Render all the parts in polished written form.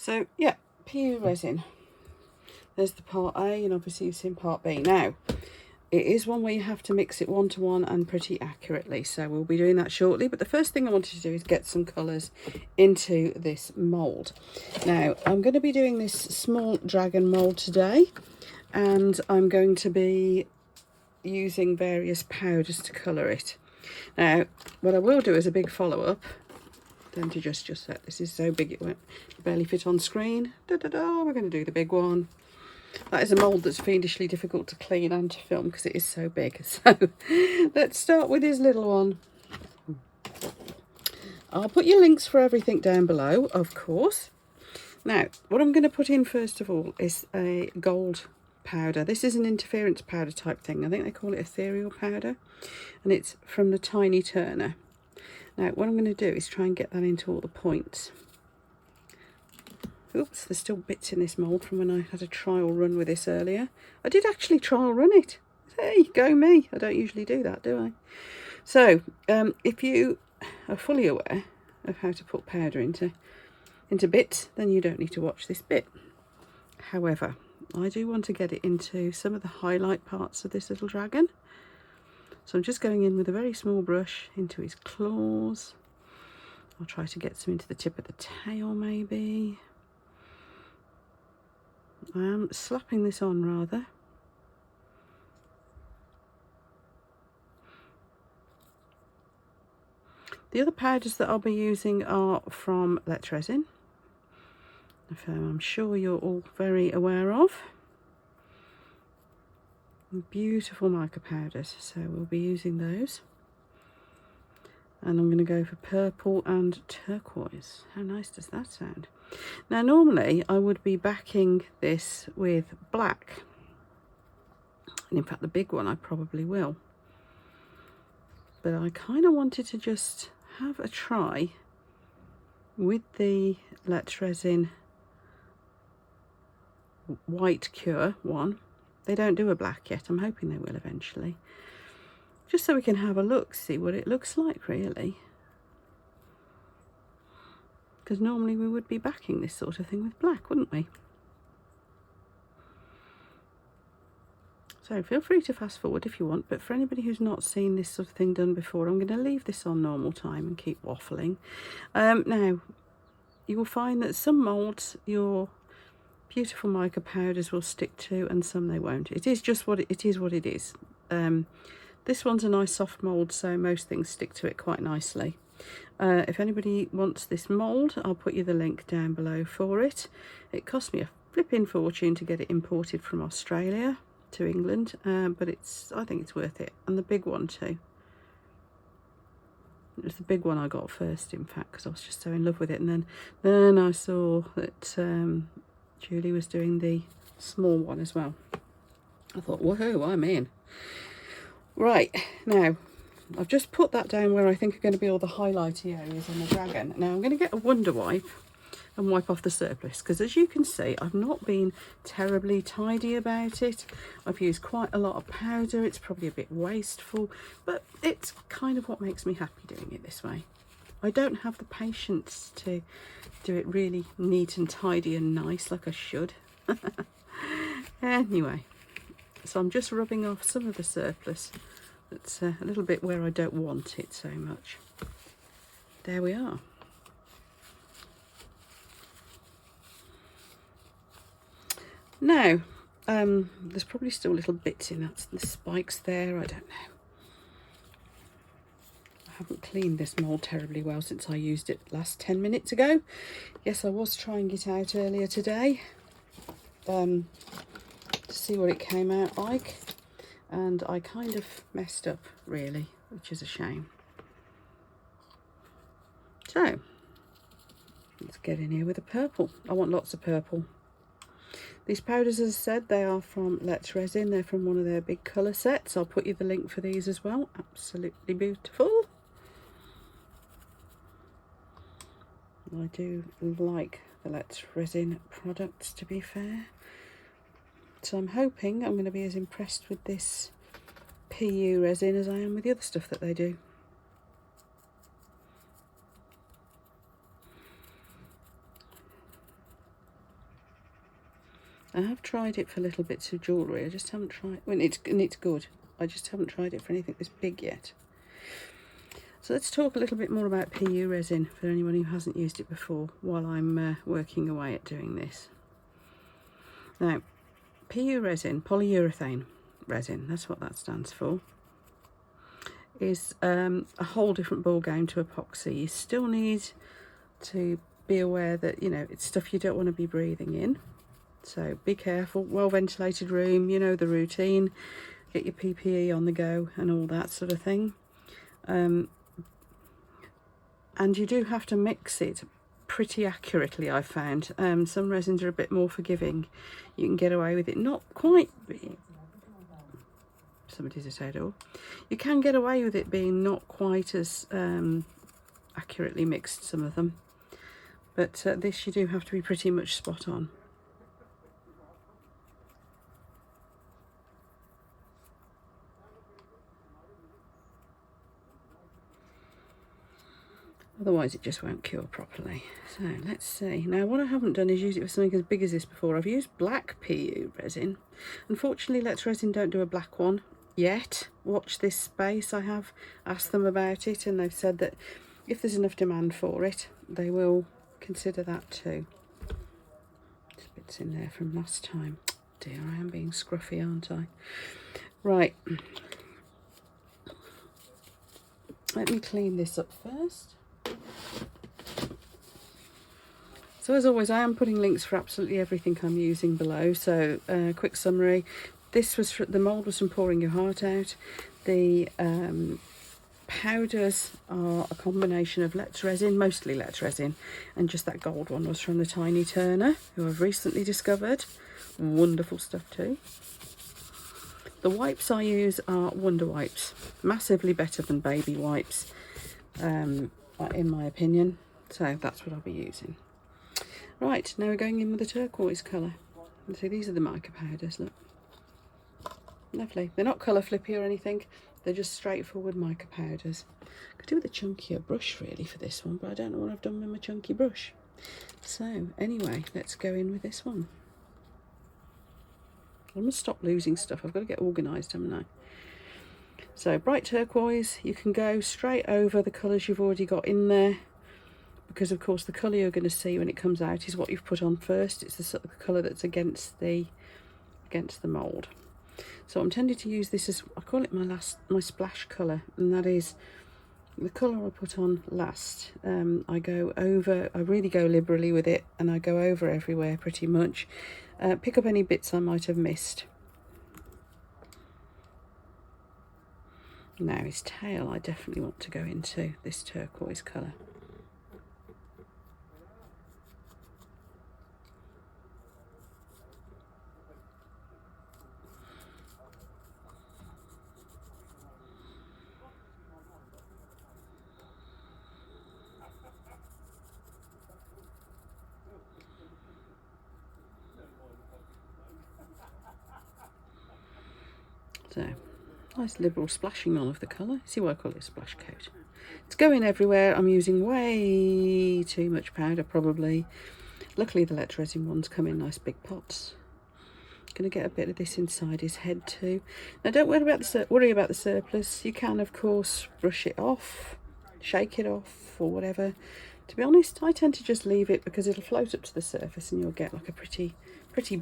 So yeah, PU resin. There's the part A, and obviously you've seen part B. Now, it is one where you have to mix it 1-to-1 and pretty accurately, so we'll be doing that shortly. But the first thing I wanted to do is get some colours into this mould. Now, I'm going to be doing this small dragon mould today, and I'm going to be using various powders to colour it. Now, what I will do as a big follow-up, then to just set, this is so big it won't barely fit on screen. We're going to do the big one. That is a mould that's fiendishly difficult to clean and to film because it is so big. So let's start with his little one. I'll put your links for everything down below, of course. Now, what I'm going to put in first of all is a gold powder. This is an interference powder type thing. I think they call it ethereal powder, and it's from the Tiny Turner. Now, what I'm going to do is try and get that into all the points. Oops, there's still bits in this mould from when I had a trial run with this earlier. I did actually trial run it. Hey, go me. I don't usually do that, do I? So, if you are fully aware of how to put powder into bits, then you don't need to watch this bit. However, I do want to get it into some of the highlight parts of this little dragon. So I'm just going in with a very small brush into his claws. I'll try to get some into the tip of the tail maybe. I am slapping this on rather. The other powders that I'll be using are from Let's Resin, a firm I'm sure you're all very aware of. Beautiful mica powders, so we'll be using those. And I'm going to go for purple and turquoise. How nice does that sound? Now, normally I would be backing this with black. And in fact, the big one I probably will. But I kind of wanted to just have a try with the Let's Resin White Cure one. They don't do a black yet. I'm hoping they will eventually. Just so we can have a look, see what it looks like really. Because normally we would be backing this sort of thing with black, wouldn't we? So feel free to fast forward if you want, but for anybody who's not seen this sort of thing done before, I'm going to leave this on normal time and keep waffling. Now, you will find that some moulds your beautiful mica powders will stick to and some they won't. It is just what it is. This one's a nice soft mould, so most things stick to it quite nicely. If anybody wants this mould, I'll put you the link down below for it. It cost me a flipping fortune to get it imported from Australia to England, but I think it's worth it. And the big one too. It was the big one I got first, in fact, because I was just so in love with it. And then I saw that Julie was doing the small one as well. I thought, woohoo, I'm in. Right, now, I've just put that down where I think are going to be all the highlighty areas on the dragon. Now, I'm going to get a Wonder Wipe and wipe off the surplus, because as you can see, I've not been terribly tidy about it. I've used quite a lot of powder. It's probably a bit wasteful, but it's kind of what makes me happy doing it this way. I don't have the patience to do it really neat and tidy and nice like I should. Anyway, so I'm just rubbing off some of the surplus that's a little bit where I don't want it so much. There we are. Now, there's probably still little bits in that, the spikes there, I don't know. I haven't cleaned this mould terribly well since I used it last 10 minutes ago. Yes, I was trying it out earlier today to see what it came out like, and I kind of messed up really, which is a shame. So let's get in here with the purple. I want lots of purple. These powders, as I said, they are from Let's Resin. They're from one of their big colour sets. I'll put you the link for these as well. Absolutely beautiful. I do like the Let's Resin products, to be fair. So I'm hoping I'm going to be as impressed with this PU resin as I am with the other stuff that they do. I have tried it for little bits of jewellery. I just haven't tried, well, it's good. I just haven't tried it for anything this big yet. So let's talk a little bit more about PU resin for anyone who hasn't used it before while I'm working away at doing this. Now, PU resin, polyurethane resin, that's what that stands for, is a whole different ball game to epoxy. You still need to be aware that, you know, it's stuff you don't want to be breathing in. So be careful, well ventilated room, you know the routine, get your PPE on the go and all that sort of thing. And you do have to mix it pretty accurately, I've found. Some resins are a bit more forgiving. You can get away with it, not quite, somebody's at our door. You can get away with it being not quite as accurately mixed, some of them. But this you do have to be pretty much spot on. Otherwise it just won't cure properly. So let's see. Now what I haven't done is use it for something as big as this before. I've used black PU resin. Unfortunately Let's Resin don't do a black one yet. Watch this space. I have asked them about it and they've said that if there's enough demand for it, they will consider that too. There's bits in there from last time. Dear, I am being scruffy, aren't I? Right. Let me clean this up first. So as always, I am putting links for absolutely everything I'm using below. So quick summary, this was the mould was from Pouring Your Heart Out. The powders are a combination of Let's Resin, mostly Let's Resin, and just that gold one was from the Tiny Turner, who I've recently discovered. Wonderful stuff too. The wipes I use are Wonder Wipes, massively better than baby wipes, in my opinion. So that's what I'll be using. Right, now we're going in with the turquoise colour. And so these are the mica powders, look. Lovely. They're not colour flippy or anything, they're just straightforward mica powders. Could do with a chunkier brush really for this one, but I don't know what I've done with my chunky brush. So anyway, let's go in with this one. I must stop losing stuff, I've got to get organised, haven't I? So bright turquoise, you can go straight over the colours you've already got in there, because of course the colour you're going to see when it comes out is what you've put on first. It's the sort of colour that's against the mould. So I'm tending to use this as, I call it my splash colour, and that is the colour I put on last. I really go liberally with it, and I go over everywhere pretty much. Pick up any bits I might have missed. Now his tail, I definitely want to go into this turquoise colour. So, nice liberal splashing on of the colour. See why I call it a splash coat. It's going everywhere. I'm using way too much powder probably. Luckily the Let's Resin ones come in nice big pots. Going to get a bit of this inside his head too. Now don't worry about the surplus. You can of course brush it off, shake it off or whatever. To be honest, I tend to just leave it because it'll float up to the surface and you'll get like a pretty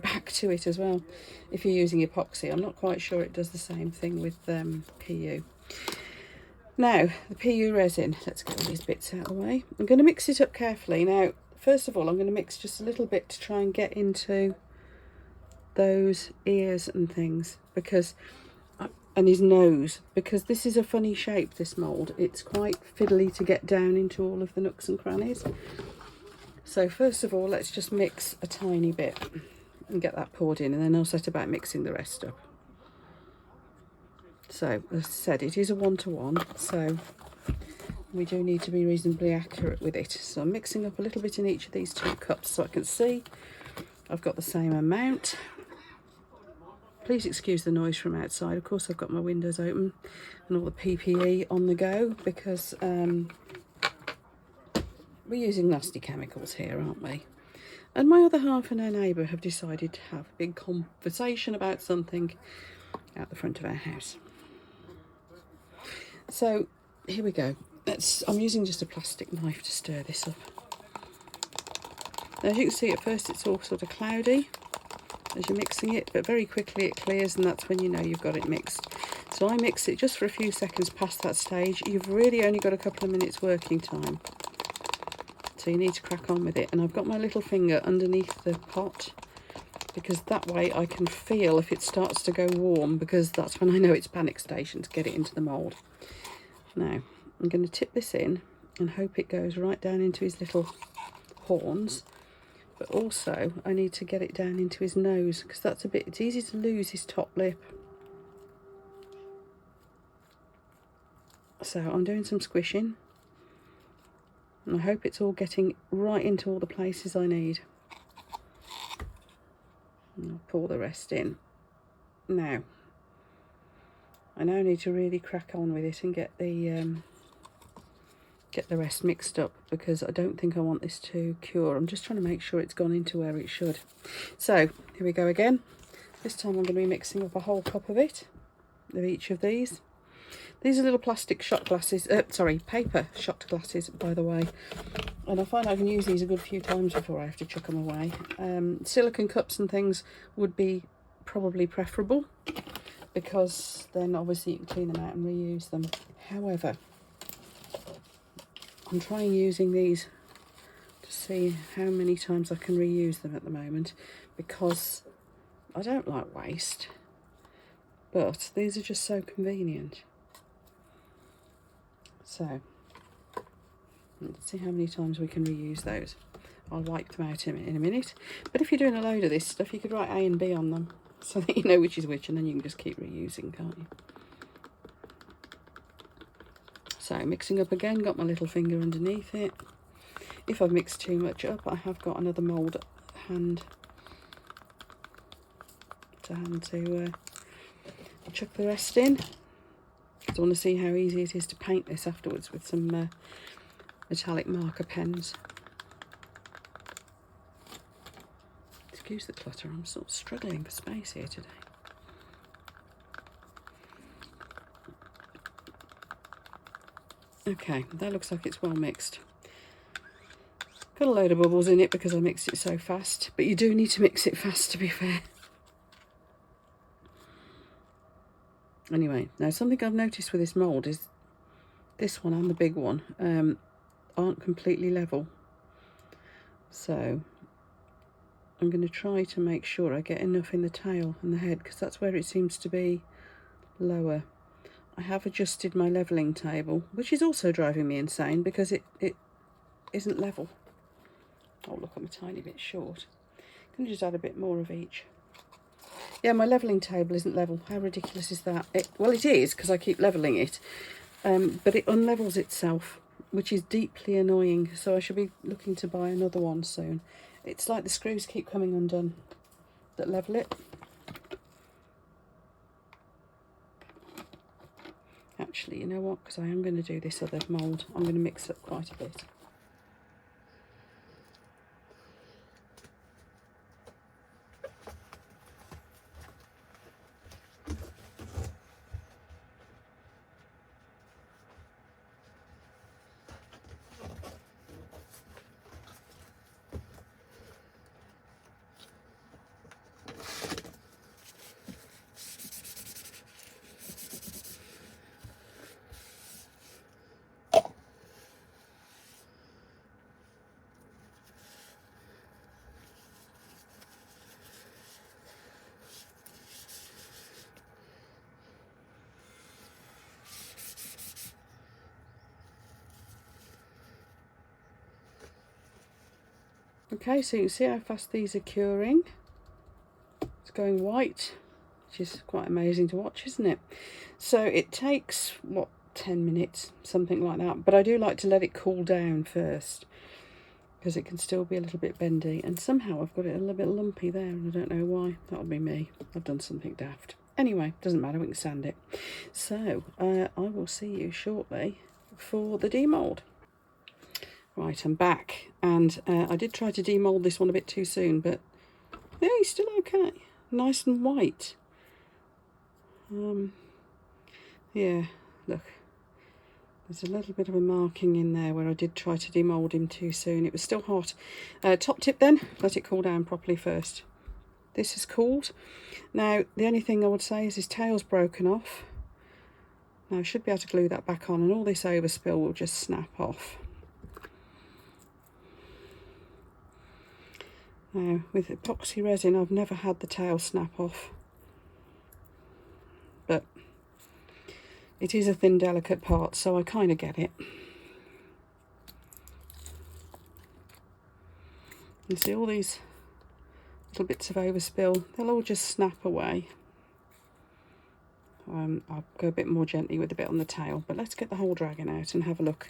back to it as well if you're using epoxy. I'm not quite sure it does the same thing with PU. Now the PU resin, let's get all these bits out of the way. I'm going to mix it up carefully. Now first of all I'm going to mix just a little bit to try and get into those ears and things, because and his nose, because this is a funny shape, this mould. It's quite fiddly to get down into all of the nooks and crannies. So first of all, let's just mix a tiny bit and get that poured in, and then I'll set about mixing the rest up. So as I said, it is a 1-to-1, so we do need to be reasonably accurate with it. So I'm mixing up a little bit in each of these 2 cups so I can see I've got the same amount. Please excuse the noise from outside. Of course I've got my windows open and all the PPE on the go, because we're using nasty chemicals here, aren't we? and my other half and our neighbour have decided to have a big conversation about something out the front of our house. So here we go. I'm using just a plastic knife to stir this up. Now, as you can see, at first it's all sort of cloudy as you're mixing it, but very quickly it clears, and that's when you know you've got it mixed. So I mix it just for a few seconds past that stage. You've really only got a couple of minutes working time, so you need to crack on with it. And I've got my little finger underneath the pot, because that way I can feel if it starts to go warm, because that's when I know it's panic station to get it into the mould. Now I'm going to tip this in and hope it goes right down into his little horns, but also I need to get it down into his nose, because it's easy to lose his top lip. So I'm doing some squishing, and I hope it's all getting right into all the places I need. And I'll pour the rest in. Now I need to really crack on with it and get the rest mixed up, because I don't think I want this to cure. I'm just trying to make sure it's gone into where it should. So here we go again. This time I'm going to be mixing up a whole cup of it, of each of these. These are little plastic shot glasses, paper shot glasses, by the way. And I find I can use these a good few times before I have to chuck them away. Silicone cups and things would be probably preferable, because then obviously you can clean them out and reuse them. However, I'm trying using these to see how many times I can reuse them at the moment, because I don't like waste, but these are just so convenient. So let's see how many times we can reuse those. I'll wipe them out in a minute, but if you're doing a load of this stuff, you could write A and B on them so that you know which is which, and then you can just keep reusing, can't you? So mixing up again, got my little finger underneath it. If I've mixed too much up, I have got another mould hand to chuck the rest in. I want to see how easy it is to paint this afterwards with some metallic marker pens. Excuse the clutter, I'm sort of struggling for space here today. Okay, that looks like it's well mixed. Got a load of bubbles in it because I mixed it so fast, but you do need to mix it fast, to be fair. Anyway, now something I've noticed with this mould is this one and the big one aren't completely level. So I'm going to try to make sure I get enough in the tail and the head, because that's where it seems to be lower. I have adjusted my levelling table, which is also driving me insane because it isn't level. Oh look, I'm a tiny bit short. I'm going to just add a bit more of each. Yeah, my levelling table isn't level. How ridiculous is that? Well, it is, because I keep levelling it, but it unlevels itself, which is deeply annoying. So I should be looking to buy another one soon. It's like the screws keep coming undone that level it. Actually, you know what? Because I am going to do this other mould, I'm going to mix up quite a bit. Okay, so you can see how fast these are curing. It's going white, which is quite amazing to watch, isn't it? So it takes, what, 10 minutes, something like that. But I do like to let it cool down first, because it can still be a little bit bendy. And somehow I've got it a little bit lumpy there, and I don't know why. That'll be me. I've done something daft. Anyway, doesn't matter, we can sand it. So I will see you shortly for the demould. Right, I'm back, and I did try to demould this one a bit too soon, but yeah, he's still okay. Nice and white. Yeah, look. There's a little bit of a marking in there where I did try to demould him too soon. It was still hot. Top tip then, let it cool down properly first. This has cooled. Now, the only thing I would say is his tail's broken off. Now, I should be able to glue that back on, and all this overspill will just snap off. Now, with epoxy resin, I've never had the tail snap off. But it is a thin, delicate part, so I kind of get it. You see all these little bits of overspill, they'll all just snap away. I'll go a bit more gently with the bit on the tail, but let's get the whole dragon out and have a look.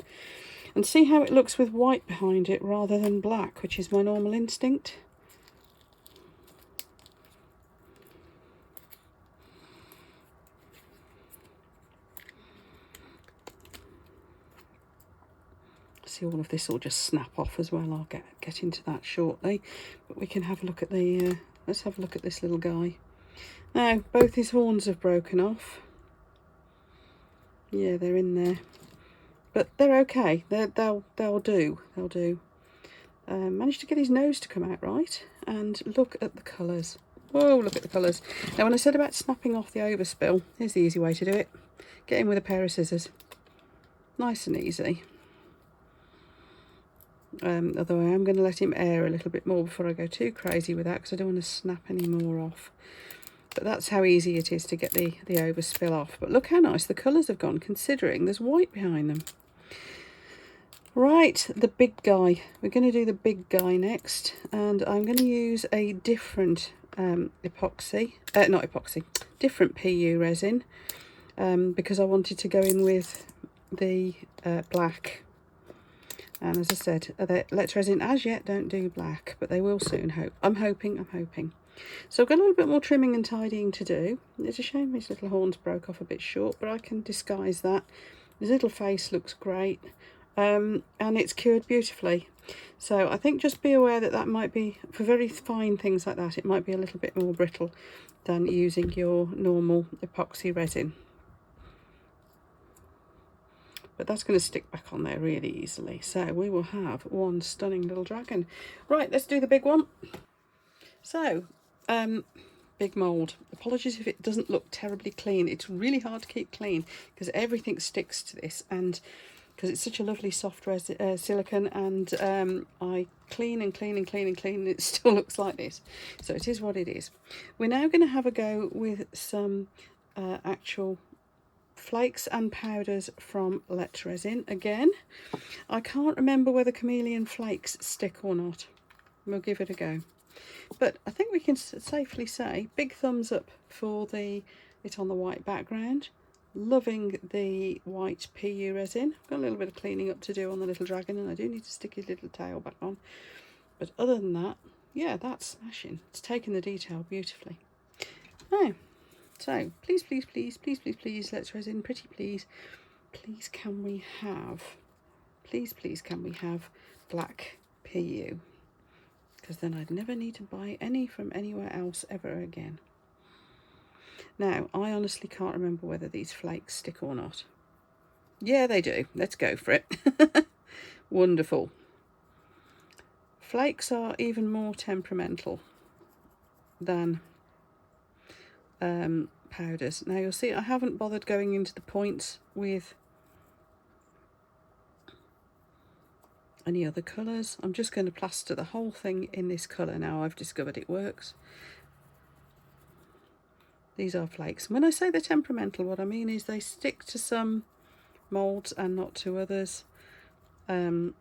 And see how it looks with white behind it rather than black, which is my normal instinct. See, all of this will just snap off as well. I'll get into that shortly, but we can have a look at the let's have a look at this little guy. Now, both his horns have broken off. Yeah, they're in there, but they're okay. They'll do. They'll do. Managed to get his nose to come out right, and look at the colours. Whoa, look at the colours. Now, when I said about snapping off the overspill, here's the easy way to do it. Get in with a pair of scissors. Nice and easy. Although I am going to let him air a little bit more before I go too crazy with that, because I don't want to snap any more off. But that's how easy it is to get the overspill off. But look how nice the colours have gone, considering there's white behind them. Right, the big guy. We're going to do the big guy next, and I'm going to use a different different PU resin, because I wanted to go in with the black. And as I said, Let's Resin as yet don't do black, but they will soon. I'm hoping. So I've got a little bit more trimming and tidying to do. It's a shame his little horns broke off a bit short, but I can disguise that. His little face looks great, and it's cured beautifully. So I think just be aware that might be, for very fine things like that, it might be a little bit more brittle than using your normal epoxy resin. But that's going to stick back on there really easily. So we will have one stunning little dragon. Right, let's do the big one. So, big mould. Apologies if it doesn't look terribly clean. It's really hard to keep clean because everything sticks to this, and because it's such a lovely soft silicone, and I clean and it still looks like this. So it is what it is. We're now going to have a go with some actual flakes and powders from Let's Resin. Again, I can't remember whether chameleon flakes stick or not. We'll give it a go. But I think we can safely say big thumbs up for it on the white background. Loving the white PU resin. Got a little bit of cleaning up to do on the little dragon, and I do need to stick his little tail back on. But other than that, yeah, that's smashing. It's taken the detail beautifully. Now, so please, Let's Resin, pretty please can we have black PU, because then I'd never need to buy any from anywhere else ever again. Now, I honestly can't remember whether these flakes stick or not. Yeah, they do. Let's go for it. Wonderful. Flakes are even more temperamental than powders. Now you'll see I haven't bothered going into the points with any other colours. I'm just going to plaster the whole thing in this colour now. I've discovered it works. These are flakes. When I say they're temperamental, what I mean is they stick to some moulds and not to others. What I'm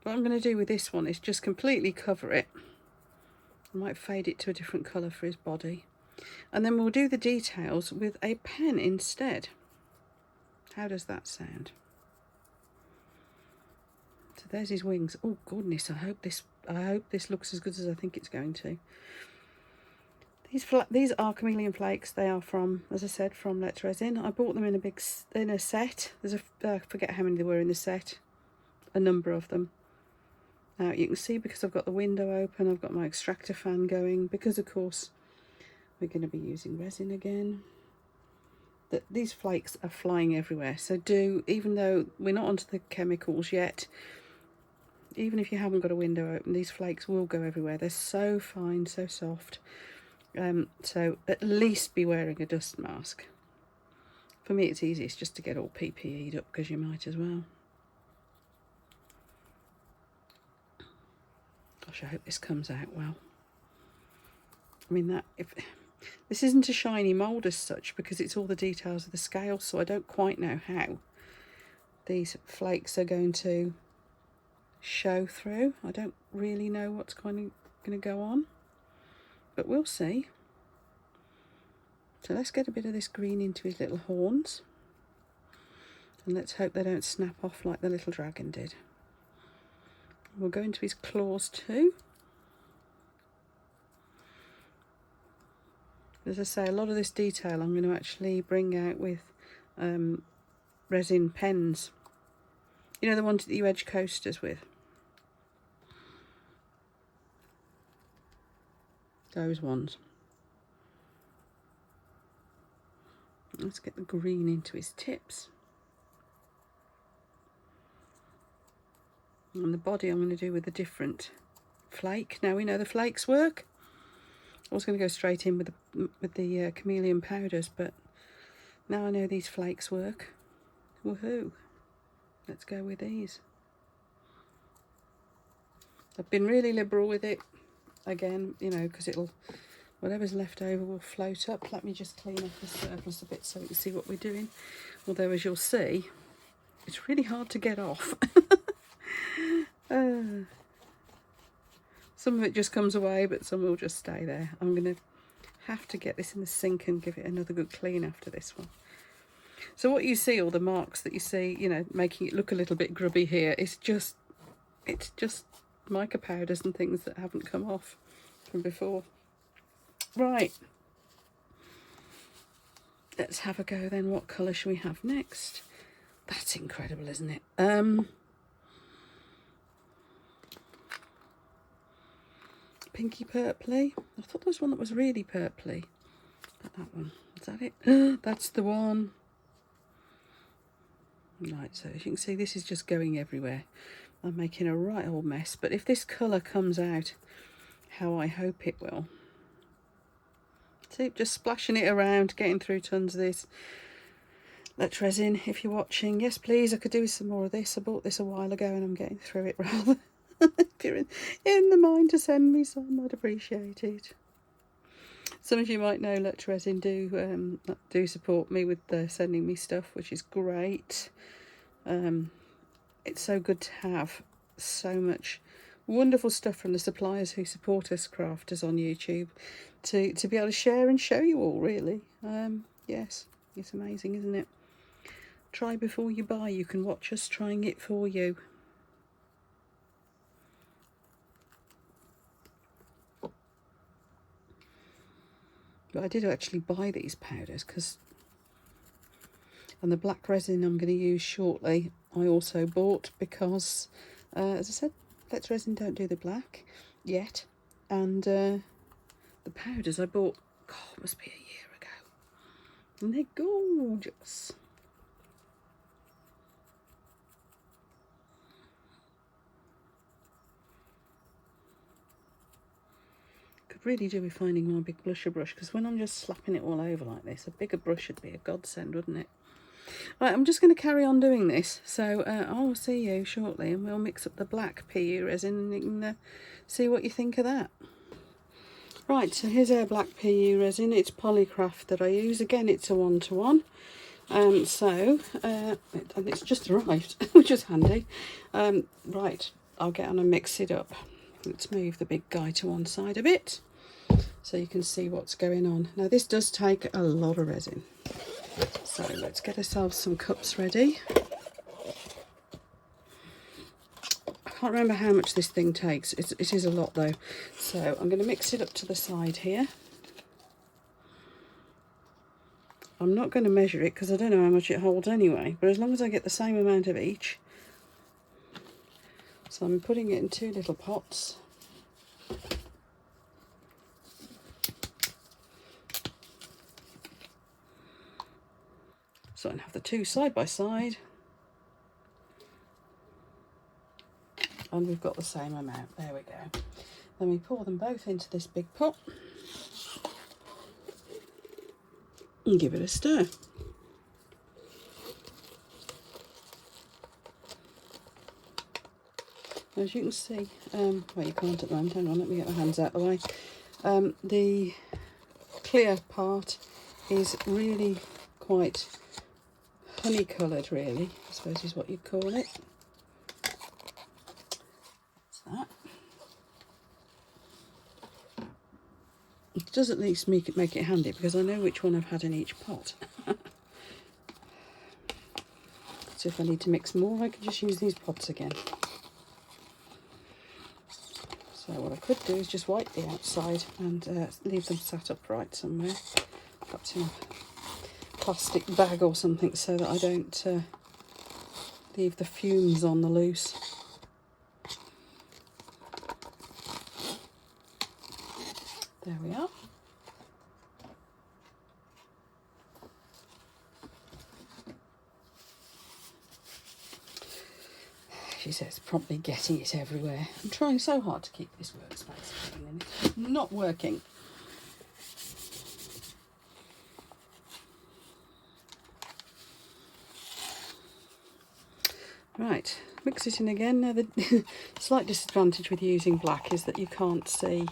going to do with this one is just completely cover it. I might fade it to a different colour for his body. And then we'll do the details with a pen instead. How does that sound? So there's his wings. Oh goodness, I hope this looks as good as I think it's going to. These are chameleon flakes. They are from, as I said, from Let's Resin. I bought them in a set. There's I forget how many there were in the set. a number of them. Now you can see, because I've got the window open, I've got my extractor fan going, because of course we're going to be using resin again, that these flakes are flying everywhere. So do, even though we're not onto the chemicals yet, even if you haven't got a window open, these flakes will go everywhere. They're so fine, so soft. So at least be wearing a dust mask. For me it's easiest just to get all PPE'd up, because you might as well. Gosh, I hope this comes out well. I mean, that, if this isn't a shiny mould as such, because it's all the details of the scale, so I don't quite know how these flakes are going to show through. I don't really know what's kind of going to go on, but we'll see. So let's get a bit of this green into his little horns, and let's hope they don't snap off like the little dragon did. We'll go into his claws too. As I say, a lot of this detail I'm going to actually bring out with resin pens. You know, the ones that you edge coasters with. Those ones. Let's get the green into his tips. And the body I'm going to do with a different flake. Now we know the flakes work. I was going to go straight in with the chameleon powders, but now I know these flakes work. Woohoo! Let's go with these. I've been really liberal with it. Again, you know, because it'll, whatever's left over will float up. Let me just clean up the surplus a bit so you can see what we're doing. Although, as you'll see, it's really hard to get off. Some of it just comes away, but some will just stay there. I'm going to have to get this in the sink and give it another good clean after this one. So what you see, all the marks that you see, you know, making it look a little bit grubby here, it's just mica powders and things that haven't come off from before. Right. Let's have a go then. What colour should we have next? That's incredible, isn't it? Pinky purpley. I thought there was one that was really purpley. That one. Is that it? That's the one. Right, so as you can see, this is just going everywhere. I'm making a right old mess, but if this colour comes out how I hope it will. See, just splashing it around, getting through tons of this. Let's resin, if you're watching. Yes, please, I could do some more of this. I bought this a while ago and I'm getting through it rather. If you're in the mind to send me some, I'd appreciate it. Some of you might know Let's Resin do support me with sending me stuff, which is great. It's so good to have so much wonderful stuff from the suppliers who support us crafters on YouTube to be able to share and show you all, really. Yes, it's amazing, isn't it? Try before you buy. You can watch us trying it for you. But I did actually buy these powders and the black resin I'm going to use shortly I also bought because, as I said, Let's Resin don't do the black yet. And the powders I bought, God, it must be a year ago. And they're gorgeous. Really do be finding my big blusher brush, because when I'm just slapping it all over like this, a bigger brush would be a godsend, wouldn't it? Right, I'm just going to carry on doing this, so I'll see you shortly and we'll mix up the black PU resin and you can see what you think of that. Right, so here's our black PU resin. It's Polycraft that I use. Again, it's a 1-to-1. And it's just arrived, which is handy. Right, I'll get on and mix it up. Let's move the big guy to one side a bit so you can see what's going on. Now this does take a lot of resin, so let's get ourselves some cups ready. I can't remember how much this thing takes. It is a lot though, so I'm going to mix it up to the side here. I'm not going to measure it because I don't know how much it holds anyway, but as long as I get the same amount of each, So I'm putting it in 2 little pots. So I have the 2 side by side. And we've got the same amount. There we go. Then we pour them both into this big pot and give it a stir. As you can see, well, you can't at the moment. Hang on, let me get my hands out of the way. The clear part is really quite honey coloured, really, I suppose is what you'd call it. That's that. It does at least make it handy because I know which one I've had in each pot. So if I need to mix more, I can just use these pots again. So what I could do is just wipe the outside and leave them sat upright somewhere, perhaps in a plastic bag or something, so that I don't leave the fumes on the loose. There we are. She says, promptly getting it everywhere. I'm trying so hard to keep this workspace clean and it's not working. Right, mix it in again. Now the slight disadvantage with using black is that you can't see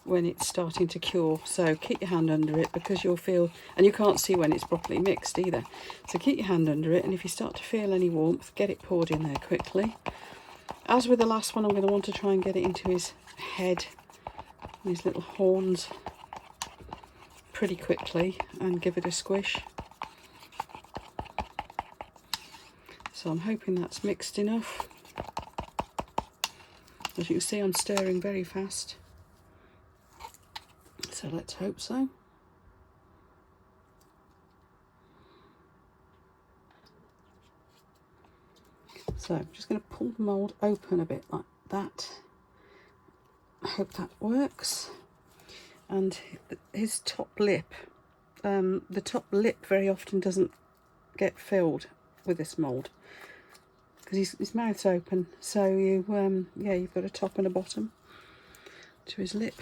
when it's starting to cure, so keep your hand under it because you'll feel, and you can't see when it's properly mixed either, so keep your hand under it, and if you start to feel any warmth, get it poured in there quickly. As with the last one, I'm going to want to try and get it into his head, his little horns, pretty quickly, and give it a squish. So I'm hoping that's mixed enough. As you can see, I'm stirring very fast. So let's hope so. So I'm just going to pull the mould open a bit like that. I hope that works. And his top lip, the top lip very often doesn't get filled with this mould because his mouth's open. So you, yeah, you've got a top and a bottom to his lip.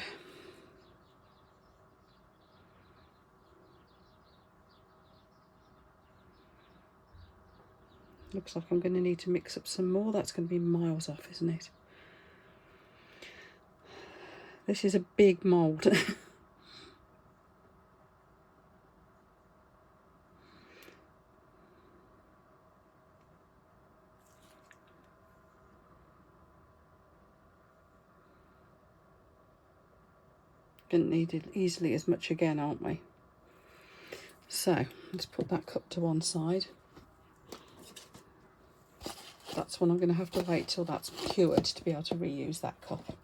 Looks like I'm going to need to mix up some more. That's going to be miles off, isn't it? This is a big mould. Going to need it easily as much again, aren't we? So let's put that cup to one side. That's when I'm going to have to wait till that's cured to be able to reuse that cup.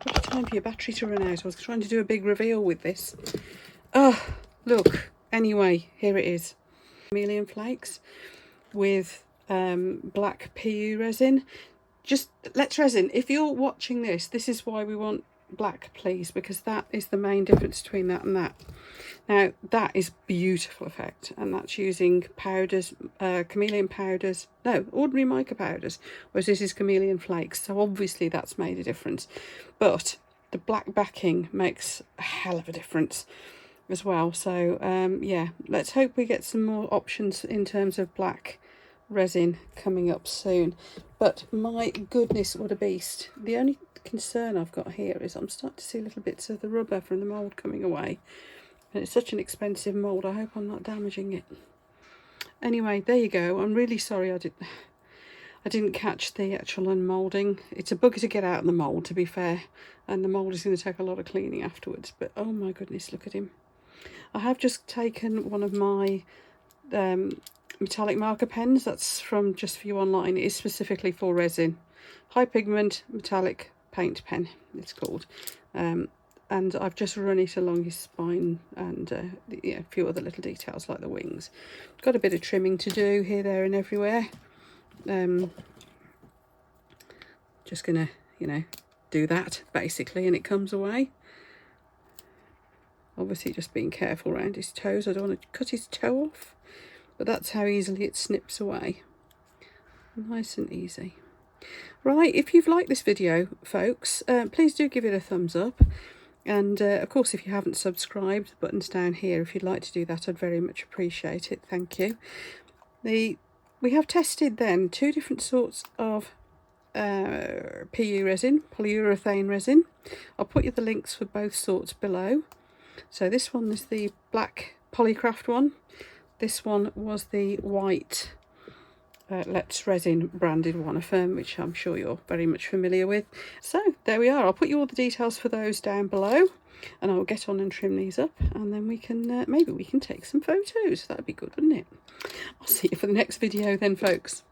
What time for your battery to run out? I was trying to do a big reveal with this. Oh, look. Anyway, here it is. Chameleon flakes with black PU resin. Just let's resin. If you're watching this, this is why we want black, please, because that is the main difference between that and that. Now that is beautiful effect, and that's using powders, chameleon powders, no, ordinary mica powders, whereas this is chameleon flakes, so obviously that's made a difference. But the black backing makes a hell of a difference as well. So yeah, let's hope we get some more options in terms of black resin coming up soon. But my goodness, what a beast. The only concern I've got here is I'm starting to see little bits of the rubber from the mould coming away, and it's such an expensive mould. I hope I'm not damaging it. Anyway, there you go. I'm really sorry I didn't catch the actual unmoulding. It's a bugger to get out of the mould, to be fair, and the mould is going to take a lot of cleaning afterwards, but oh my goodness, look at him. I have just taken one of my metallic marker pens that's from Just For You Online. It is specifically for resin. High pigment metallic paint pen, it's called. And I've just run it along his spine and yeah, a few other little details like the wings. Got a bit of trimming to do here, there and everywhere. just gonna, you know, do that basically, and it comes away. Obviously just being careful around his toes. I don't want to cut his toe off, but that's how easily it snips away. Nice and easy. Right, if you've liked this video, folks, please do give it a thumbs up. And of course, if you haven't subscribed, the button's down here. If you'd like to do that, I'd very much appreciate it. Thank you. We have tested then 2 different sorts of PU resin, polyurethane resin. I'll put you the links for both sorts below. So this one is the black Polycraft one. This one was the white Let's Resin branded one, a firm which I'm sure you're very much familiar with. So there we are. I'll put you all the details for those down below, and I'll get on and trim these up, and then we can maybe we can take some photos. That'd be good, wouldn't it? I'll see you for the next video then, folks.